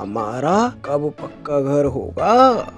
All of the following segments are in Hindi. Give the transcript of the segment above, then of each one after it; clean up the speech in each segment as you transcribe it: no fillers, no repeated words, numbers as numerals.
हमारा कब पक्का घर होगा?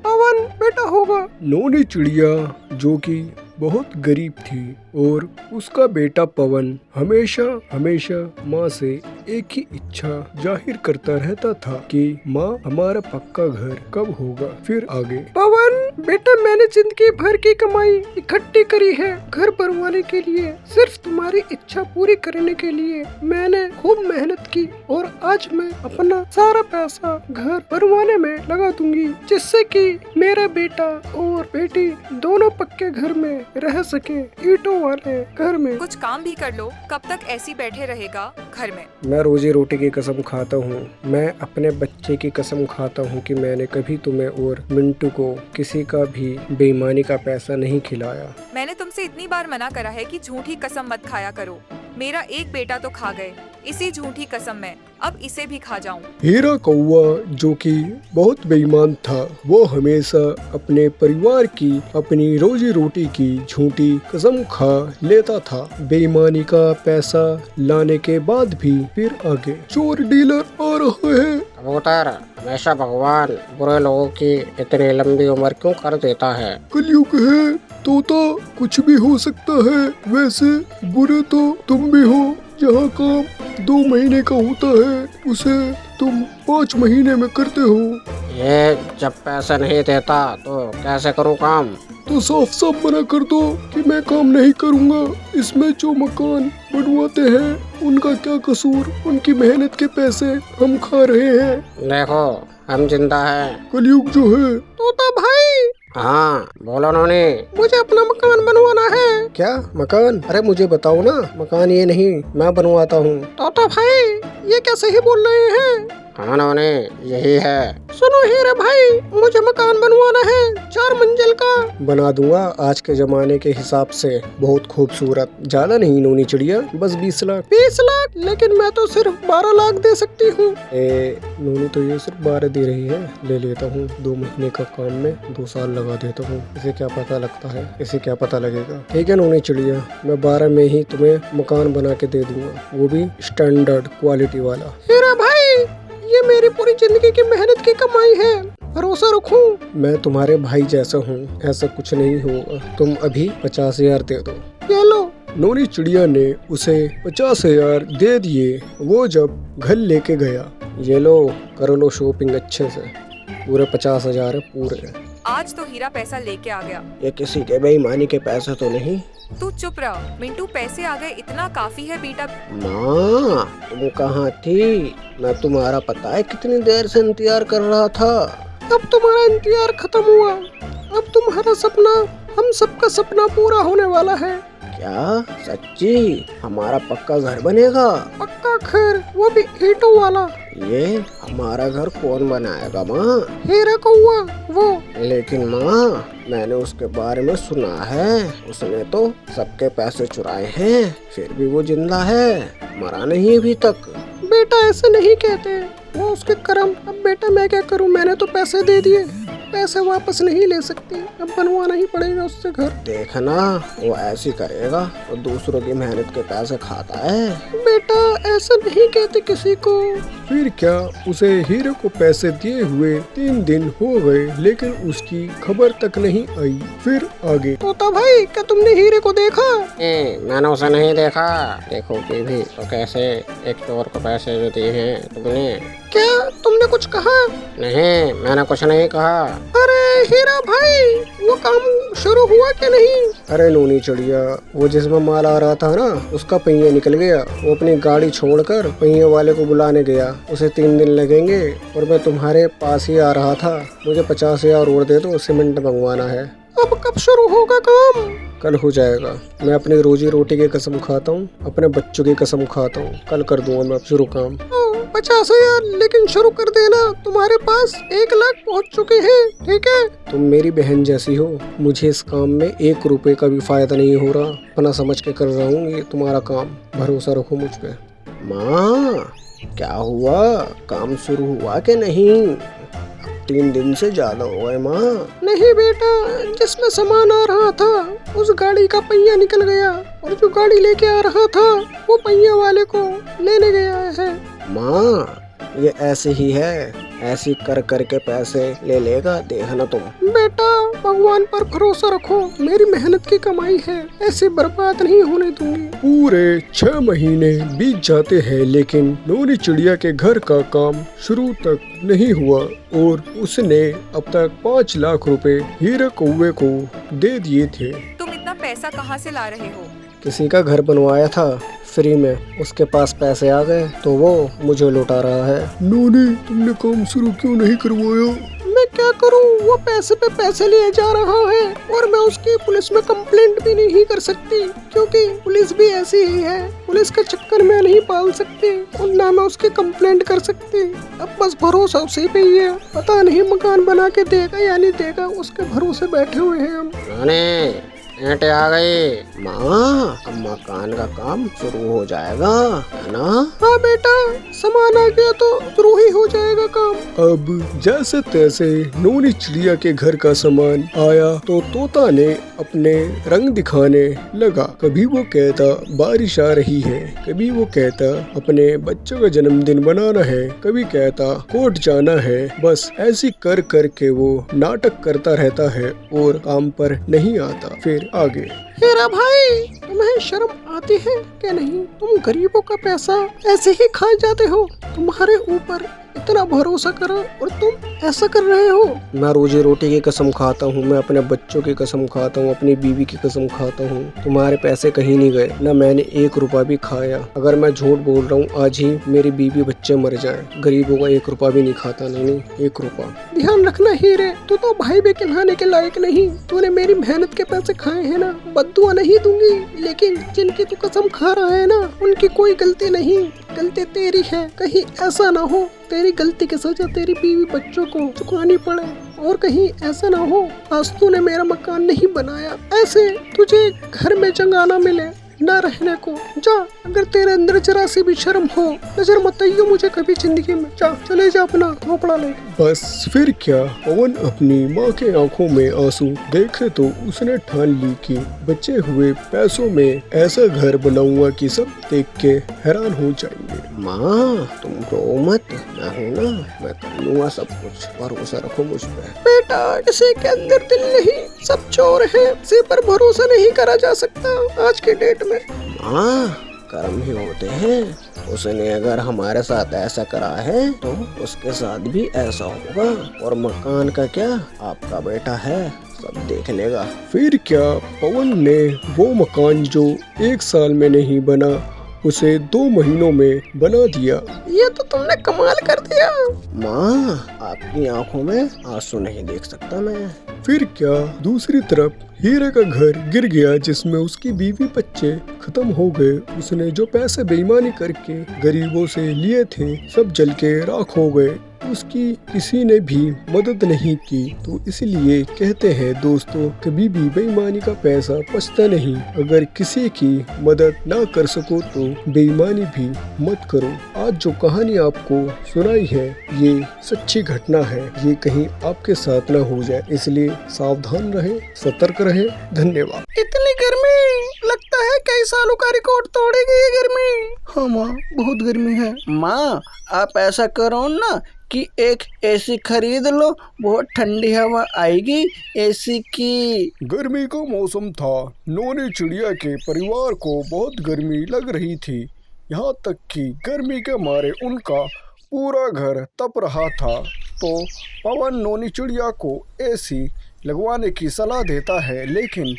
पवन बेटा होगा। नोनी चिड़िया जो कि बहुत गरीब थी और उसका बेटा पवन हमेशा हमेशा माँ से एक ही इच्छा जाहिर करता रहता था कि माँ हमारा पक्का घर कब होगा। फिर आगे पवन बेटा मैंने जिंदगी भर की कमाई इकट्ठी करी है घर बनवाने के लिए, सिर्फ तुम्हारी इच्छा पूरी करने के लिए मैंने खूब मेहनत की और आज मैं अपना सारा पैसा घर बनवाने में लगा दूंगी, जिससे कि मेरा बेटा और बेटी दोनों पक्के घर में रह सके, ईंटों वाले घर में। कुछ काम भी कर लो, कब तक ऐसी बैठे रहेगा घर में? मैं रोजी रोटी की कसम खाता हूँ, मैं अपने बच्चे की कसम खाता हूँ कि मैंने कभी तुम्हें और मिंटू को किसी का भी बेईमानी का पैसा नहीं खिलाया। मैंने तुमसे इतनी बार मना करा है कि झूठी कसम मत खाया करो। मेरा एक बेटा तो खा गए इसी झूठी कसम में, अब इसे भी खा जाऊं। हीरा कौवा जो कि बहुत बेईमान था, वो हमेशा अपने परिवार की अपनी रोजी रोटी की झूठी कसम खा लेता था। बेईमानी का पैसा लाने के बाद भी फिर आगे चोर डीलर आ रहा है। कबूतर, हमेशा भगवान बुरे लोगों की इतनी लंबी उम्र क्यों कर देता है? कलयुग है तोता, कुछ भी हो सकता है। वैसे बुरे तो तुम भी हो, जहाँ काम 2 महीने का होता है उसे तुम 5 महीने में करते हो। ये जब पैसा नहीं देता तो कैसे करूँ काम? तो साफ साफ मना कर दो कि मैं काम नहीं करूँगा। इसमें जो मकान बनवाते हैं उनका क्या कसूर, उनकी मेहनत के पैसे हम खा रहे हैं। देखो हम जिंदा हैं। कलयुग जो है। तोता भाई। हाँ बोलो नोनी। मुझे अपना मकान बनवाना है। क्या मकान? अरे मुझे बताओ ना, मकान ये नहीं मैं बनवाता हूँ। तोता भाई ये क्या सही बोल रहे हैं? हाँ नोनी यही है। सुनो हीरे भाई, मुझे मकान बनवाना है 4 मंजिल का। बना दूंगा आज के जमाने के हिसाब से, बहुत खूबसूरत। ज्यादा नहीं नोनी चिड़िया, बस 20 लाख। 20 लाख? लेकिन मैं तो सिर्फ 12 लाख दे सकती हूँ। नोनी तो ये सिर्फ 12 दे रही है, ले लेता हूँ। 2 महीने का काम में 2 साल लगा देता हूँ, इसे क्या पता लगता है, इसे क्या पता लगेगा। ठीक है नोनी चिड़िया, मैं 12 में ही तुम्हें मकान बना के दे दूंगा, वो भी स्टैंडर्ड क्वालिटी वाला। हीरा भाई ये मेरी पूरी जिंदगी की मेहनत की कमाई है, भरोसा रखो। मैं तुम्हारे भाई जैसा हूँ, ऐसा कुछ नहीं होगा। तुम अभी 50,000 दे दो। ये लो। नोनी चिड़िया ने उसे 50,000 दे दिए। वो जब घर लेके गया, ये लो कर लो शॉपिंग अच्छे से, पूरे 50,000 है पूरे। आज तो हीरा पैसा लेके आ गया। ये किसी के बेईमानी के पैसे तो नहीं? तू चुप रह मिंटू, पैसे आ गए इतना काफी है बेटा। माँ तुम कहाँ थी? मैं तुम्हारा पता है कितनी देर से इंतजार कर रहा था। अब तुम्हारा इंतजार खत्म हुआ, अब तुम्हारा सपना, हम सबका सपना पूरा होने वाला है। क्या सच्ची? हमारा पक्का घर बनेगा? पक्का घर, वो भी ईंटों वाला। ये हमारा घर कौन बनाएगा माँ? हीरा कौवा वो। लेकिन माँ मैंने उसके बारे में सुना है, उसने तो सबके पैसे चुराए हैं, फिर भी वो जिंदा है, मरा नहीं अभी तक। बेटा ऐसे नहीं कहते, वो उसके कर्म। अब बेटा मैं क्या करूँ, मैंने तो पैसे दे दिए, पैसे वापस नहीं ले सकती, अब बनवाना ही पड़ेगा उससे घर। देखना वो ऐसी करेगा, वो दूसरों की मेहनत के पैसे खाता है। बेटा ऐसा नहीं कहते किसी को। फिर क्या, उसे हीरे को पैसे दिए हुए 3 दिन हो गए, लेकिन उसकी खबर तक नहीं आई। फिर आगे तोता भाई क्या तुमने हीरे को देखा? मैंने उसे नहीं देखा। देखो कि भी तो कैसे एक चोर को पैसे जो दिए हैं तुमने। क्या तुमने कुछ कहा? नहीं मैंने कुछ नहीं कहा। अरे हीरा भाई वो काम शुरू हुआ कि नहीं? अरे नोनी चिड़िया, वो जिसमें माल आ रहा था ना, उसका पहिया निकल गया। वो अपनी गाड़ी छोड़कर पहिए वाले को बुलाने गया, उसे 3 दिन लगेंगे और मैं तुम्हारे पास ही आ रहा था। मुझे 50,000 और दे दो, सीमेंट मंगवाना है। अब कब शुरू होगा काम? कल हो जाएगा। मैं अपनी रोजी रोटी की कसम खाता हूँ, अपने बच्चों की कसम खाता हूँ, कल कर दूंगा मैं शुरू काम। 50,000 लेकिन शुरू कर देना, तुम्हारे पास 1 लाख पहुँच चुके हैं। ठीक है? तुम मेरी बहन जैसी हो, मुझे इस काम में 1 रुपए का भी फायदा नहीं हो रहा, अपना समझ के कर रहा हूँ ये तुम्हारा काम, भरोसा रखो मुझ पे। माँ क्या हुआ, काम शुरू हुआ कि नहीं? 3 दिन से ज्यादा हो गए माँ। नहीं बेटा, जिसमें सामान आ रहा था उस गाड़ी का पहिया निकल गया, और जो गाड़ी लेके आ रहा था वो पहिया वाले को लेने गया है। माँ ये ऐसे ही है, ऐसी कर कर के पैसे ले लेगा, देखना तुम। बेटा भगवान पर भरोसा रखो, मेरी मेहनत की कमाई है, ऐसे बर्बाद नहीं होने दूंगी। पूरे 6 महीने बीत जाते हैं लेकिन नोनी चिड़िया के घर का काम शुरू तक नहीं हुआ और उसने अब तक 5 लाख रुपए हीरे कौवे को दे दिए थे। तुम इतना पैसा कहाँ से ला रहे हो? किसी का घर बनवाया था फ्री में, उसके पास पैसे आ गए तो वो मुझे लुटा रहा है। नोनी तुमने काम शुरू क्यों नहीं करवाया? मैं क्या करूं, वो पैसे पे पैसे लिए जा रहा है और मैं उसकी पुलिस में कंप्लेंट भी नहीं कर सकती क्योंकि पुलिस भी ऐसी ही है, पुलिस के चक्कर में नहीं पाल सकती और ना मैं उसकी कंप्लेंट कर सकती। अब बस भरोसा उसी पे ही है, पता नहीं मकान बना के देगा या नहीं देगा, उसके भरोसे बैठे हुए हैं हम। नोनी ईंटें आ गई। माँ अब मकान का काम शुरू हो जाएगा है ना? हाँ बेटा, सामान आ गया तो शुरू ही हो जाएगा काम। अब जैसे तैसे नोनी चिड़िया के घर का सामान आया तो तोता ने अपने रंग दिखाने लगा। कभी वो कहता बारिश आ रही है, कभी वो कहता अपने बच्चों का जन्मदिन मनाना है, कभी कहता कोर्ट जाना है। बस ऐसी कर कर के वो नाटक करता रहता है और काम पर नहीं आता। फिर आगे, हेरा भाई तुम्हें शर्म आती है क्या नहीं? तुम गरीबों का पैसा ऐसे ही खा जाते हो, तुम्हारे ऊपर इतना भरोसा करो और तुम ऐसा कर रहे हो। मैं रोजी रोटी की कसम खाता हूँ, मैं अपने बच्चों की कसम खाता हूँ, अपनी बीवी की कसम खाता हूँ, तुम्हारे पैसे कहीं नहीं गए, न मैंने 1 रुपया भी खाया। अगर मैं झूठ बोल रहा हूँ आज ही मेरी बीवी बच्चे मर जाएं, गरीबों का 1 रुपया भी नहीं खाता। नहीं 1 रुपया। ध्यान रखना हीरे, तू तो भाई भी कहलाने के लायक नहीं, तूने मेरी मेहनत के पैसे खाए हैं ना। बद्दुआ नहीं दूंगी लेकिन जिनकी तू कसम खा रहा है ना उनकी कोई गलती नहीं, गलती तेरी है। कहीं ऐसा ना हो तेरी गलती की सजा तेरी बीवी बच्चों को चुकानी पड़े और कहीं ऐसा ना हो आज तूने मेरा मकान नहीं बनाया ऐसे तुझे घर में जंगाना मिले न रहने को। जा, अगर तेरे अंदर जरा सी भी शर्म हो नजर मत आइयो मुझे कभी जिंदगी में। जा, चले जा अपना थोपड़ा लेके। बस फिर क्या, पवन अपनी माँ के आंखों में आंसू देखे तो उसने ठान ली कि बचे हुए पैसों में ऐसा घर बनाऊंगा कि सब देख के हैरान हो जाएंगे। माँ तुम रो मत, मैं हूँ ना, मैं कर लूंगा सब कुछ, भरोसा रखो मुझ पे। बेटा किसी के अंदर दिल नहीं, सब चोर है, किसी पर भरोसा नहीं करा जा सकता आज के डेट में। हाँ कर्म ही होते हैं, उसने अगर हमारे साथ ऐसा करा है तो उसके साथ भी ऐसा होगा। और मकान का क्या, आपका बेटा है, सब देख लेगा। फिर क्या, पवन ने वो मकान जो 1 साल में नहीं बना उसे 2 महीनों में बना दिया। ये तो तुमने कमाल कर दिया। माँ आपकी आंखों में आंसू नहीं देख सकता मैं। फिर क्या, दूसरी तरफ हीरे का घर गिर गया जिसमें उसकी बीवी बच्चे खत्म हो गए। उसने जो पैसे बेईमानी करके गरीबों से लिए थे सब जल के राख हो गए, उसकी किसी ने भी मदद नहीं की। तो इसलिए कहते हैं दोस्तों, कभी भी बेईमानी का पैसा पचता नहीं। अगर किसी की मदद ना कर सको तो बेईमानी भी मत करो। आज जो कहानी आपको सुनाई है ये सच्ची घटना है, ये कहीं आपके साथ ना हो जाए, इसलिए सावधान रहे, सतर्क रहे। धन्यवाद। इतनी गर्मी, लगता है कई सालों का रिकॉर्ड तोड़ेगी ये गर्मी। हाँ माँ बहुत गर्मी है। माँ आप ऐसा करो ना कि एक एसी खरीद लो, बहुत ठंडी हवा आएगी एसी की। गर्मी का मौसम था, नोनी चिड़िया के परिवार को बहुत गर्मी लग रही थी, यहाँ तक कि गर्मी के मारे उनका पूरा घर तप रहा था। तो पवन नोनी चिड़िया को एसी लगवाने की सलाह देता है, लेकिन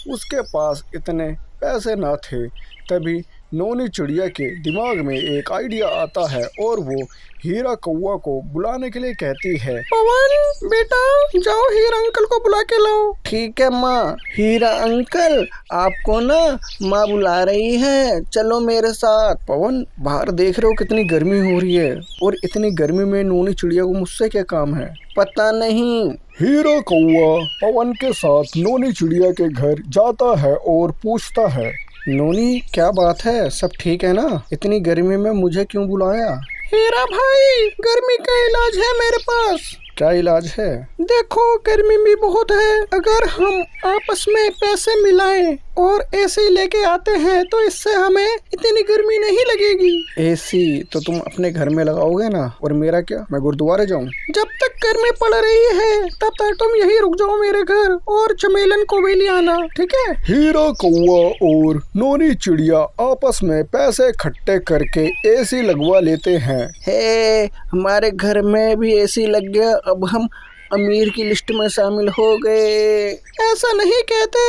उसके पास इतने पैसे ना थे। तभी नोनी चिड़िया के दिमाग में एक आइडिया आता है और वो हीरा कौवा को बुलाने के लिए कहती है, पवन बेटा जाओ हीरा अंकल को बुला के लाओ। ठीक है माँ। हीरा अंकल आपको ना माँ बुला रही है, चलो मेरे साथ। पवन बाहर देख रहे हो कितनी गर्मी हो रही है और इतनी गर्मी में नोनी चिड़िया को मुझसे क्या काम है? पता नहीं। हीरा कौवा पवन के साथ नोनी चिड़िया के घर जाता है और पूछता है, नोनी क्या बात है, सब ठीक है ना? इतनी गर्मी में मुझे क्यों बुलाया? हीरा भाई गर्मी का इलाज है मेरे पास। क्या इलाज है? देखो गर्मी भी बहुत है, अगर हम आपस में पैसे मिलाएं और एसी लेके आते हैं तो इससे हमें इतनी गर्मी नहीं लगेगी। एसी तो तुम अपने घर में लगाओगे ना, और मेरा क्या, मैं गुरुद्वारे जाऊं? जब तक गर्मी पड़ रही है तब तक तुम यहीं रुक जाओ मेरे घर, और चमेलन को भी ले आना, ठीक है? हीरा कौवा और नोनी चिड़िया आपस में पैसे इकट्ठे करके एसी लगवा लेते हैं। हे, हमारे घर में भी एसी लग गया, अब हम अमीर की लिस्ट में शामिल हो गए। ऐसा नहीं कहते,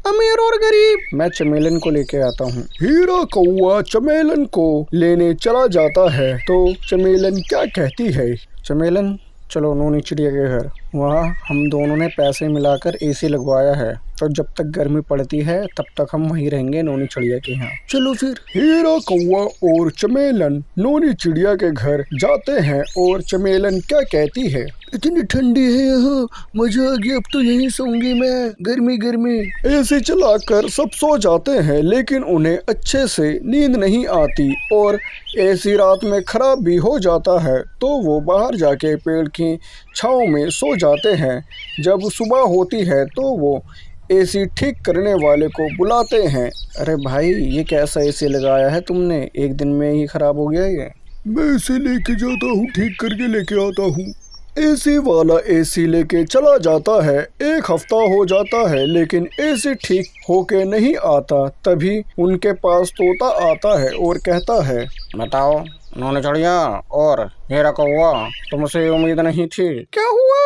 अमीर और गरीब। मैं चमेलन को लेके आता हूँ। हीरा कौवा चमेलन को लेने चला जाता है तो चमेलन क्या कहती है? चमेलन, चलो नोनी चिड़िया के घर, वहाँ हम दोनों ने पैसे मिलाकर एसी लगवाया है, तो जब तक गर्मी पड़ती है तब तक हम वहीं रहेंगे नोनी चिड़िया के यहाँ। चलो फिर। हीरा कौवा और चमेलन नोनी चिड़िया के घर जाते हैं और चमेलन क्या कहती है? इतनी ठंडी है यहाँ, मजा आ गया, अब तो यहीं सोऊंगी मैं, गर्मी गर्मी। एसी चलाकर सब सो जाते हैं, लेकिन उन्हें अच्छे से नींद नहीं आती और एसी रात में खराब भी हो जाता है, तो वो बाहर जाके पेड़ की छांव में सो जाते हैं। जब सुबह होती है तो वो एसी ठीक करने वाले को बुलाते हैं। अरे भाई, ये कैसा एसी लगाया है तुमने, एक दिन में ही खराब हो गया ये? मैं इसे लेके जाता हूँ, ठीक करके लेके आता हूँ। एसी वाला एसी लेके चला जाता है। एक हफ्ता हो जाता है लेकिन एसी ठीक होके नहीं आता। तभी उनके पास तोता आता है और कहता है, बताओ नोनी चिड़िया और हीरा कौवा, तुमसे उम्मीद नहीं थी। क्या हुआ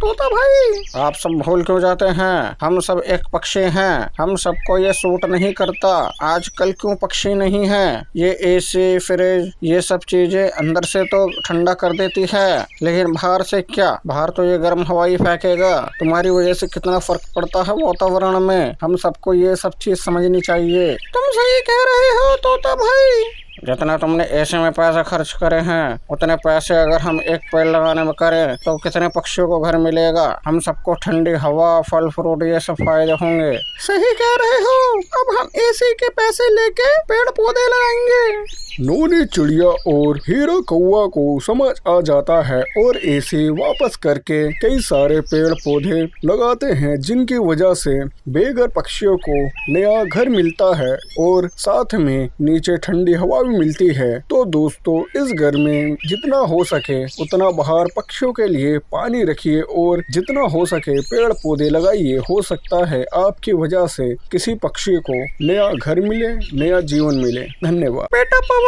तोता भाई? आप सब भूल क्यों जाते हैं? हम सब एक पक्षी हैं, हम सबको ये सूट नहीं करता। आजकल क्यों पक्षी नहीं है? ये एसी फ्रिज ये सब चीजें अंदर से तो ठंडा कर देती है, लेकिन बाहर से क्या, बाहर तो ये गर्म हवा ही फेंकेगा। तुम्हारी वजह से कितना फर्क पड़ता है वातावरण में, हम सबको ये सब चीज समझनी चाहिए। तुम सही कह रहे हो तोता भाई। जितना तुमने ऐसे में पैसे खर्च करे हैं, उतने पैसे अगर हम एक पेड़ लगाने में करें तो कितने पक्षियों को घर मिलेगा। हम सबको ठंडी हवा, फल फ्रूट ये सब फायदे होंगे। सही कह रहे हो, अब हम एसी के पैसे लेके पेड़ पौधे लगाएंगे। नोनी चिड़िया और हीरा कौवा को समझ आ जाता है और एसी वापस करके कई सारे पेड़ पौधे लगाते हैं, जिनकी वजह से बेघर पक्षियों को नया घर मिलता है और साथ में नीचे ठंडी हवा भी मिलती है। तो दोस्तों, इस घर में जितना हो सके उतना बाहर पक्षियों के लिए पानी रखिए और जितना हो सके पेड़ पौधे लगाइए। हो सकता है आपकी वजह से किसी पक्षी को नया घर मिले, नया जीवन मिले। धन्यवाद। बेटा पवन,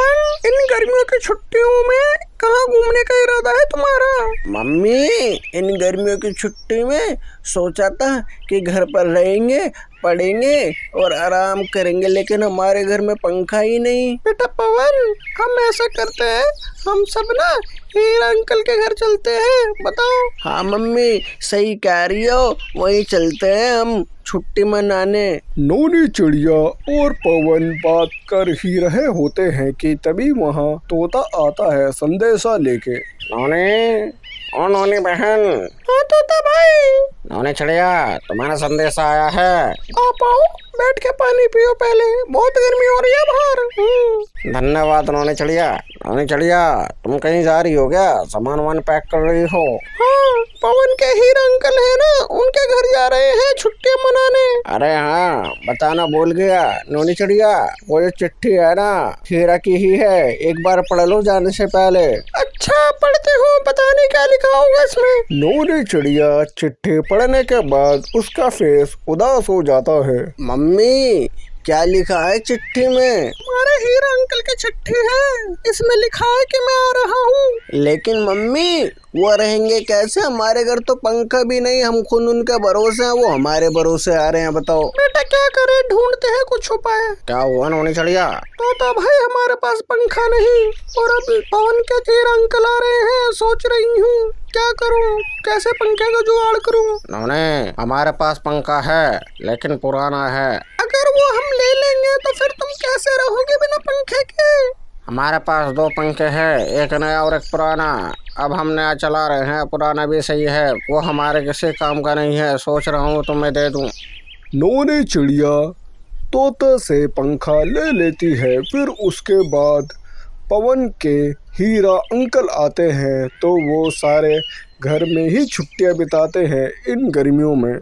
इन गर्मियों की छुट्टियों में कहाँ घूमने का इरादा है तुम्हारा? मम्मी, इन गर्मियों की छुट्टी में सोचा था कि घर पर रहेंगे, पढ़ेंगे और आराम करेंगे, लेकिन हमारे घर में पंखा ही नहीं। बेटा पवन, हम ऐसा करते हैं, हम सब ना हीरा अंकल के घर चलते हैं, बताओ। हाँ मम्मी, सही कह रही हो, वहीं चलते हैं हम छुट्टी मनाने। नोनी चिड़िया और पवन बात कर ही रहे होते हैं कि तभी वहाँ तोता आता है संदेशा लेके। नोनी, ओ नोनी बहन। हाँ तोता भाई। नोनी चिड़िया, तुम्हारा संदेशा आया है। आप आओ, बैठ के पानी पियो पहले, बहुत गर्मी हो रही है बाहर। धन्यवाद नोनी चिड़िया। नोनी चिड़िया, तुम कहीं जा रही हो क्या? सामान वामान पैक कर रही हो? हाँ, पवन के हीरा अंकल है ना, उनके घर जा रहे हैं छुट्टियां मनाने। अरे हाँ, बताना भूल गया। नोनी चिड़िया, वो जो चिट्ठी है ना, हीरा की ही है, एक बार पढ़ लो जाने से पहले। अच्छा, पढ़ते हो, पता नहीं क्या लिखा होगा इसमें। नोनी चिड़िया चिट्ठी पढ़ने के बाद उसका फेस उदास हो जाता है। मम्मी, क्या लिखा है चिट्ठी में? हमारे हीरा अंकल की चिट्ठी है, इसमें लिखा है कि मैं आ रहा हूँ। लेकिन मम्मी, वो रहेंगे कैसे? हमारे घर तो पंखा भी नहीं, हम खुद उनके भरोसे हैं, वो हमारे भरोसे आ रहे हैं, बताओ। बेटा क्या करे, ढूंढते हैं कुछ उपाय। क्या हुआ नोनी चिड़िया? तो भाई, हमारे पास पंखा नहीं और अब पवन के हीरा अंकल आ रहे हैं, सोच रही हूँ क्या करूँ, कैसे पंखे का जुगाड़ करूँ। नोनी, हमारे पास पंखा है लेकिन पुराना है। अगर वो हम ले लेंगे तो फिर तुम कैसे रहोगे बिना पंखे के? हमारे पास 2 पंखे हैं, एक नया और एक पुराना। अब हम नया चला रहे हैं, पुराना भी सही है, वो हमारे किसी काम का नहीं है, सोच रहा हूँ तुम्हें दे दूँ। नोनी चिड़िया तोता से पंखा ले लेती है। फिर उसके बाद पवन के हीरा अंकल आते हैं, तो वो सारे घर में ही छुट्टियां बिताते हैं इन गर्मियों में।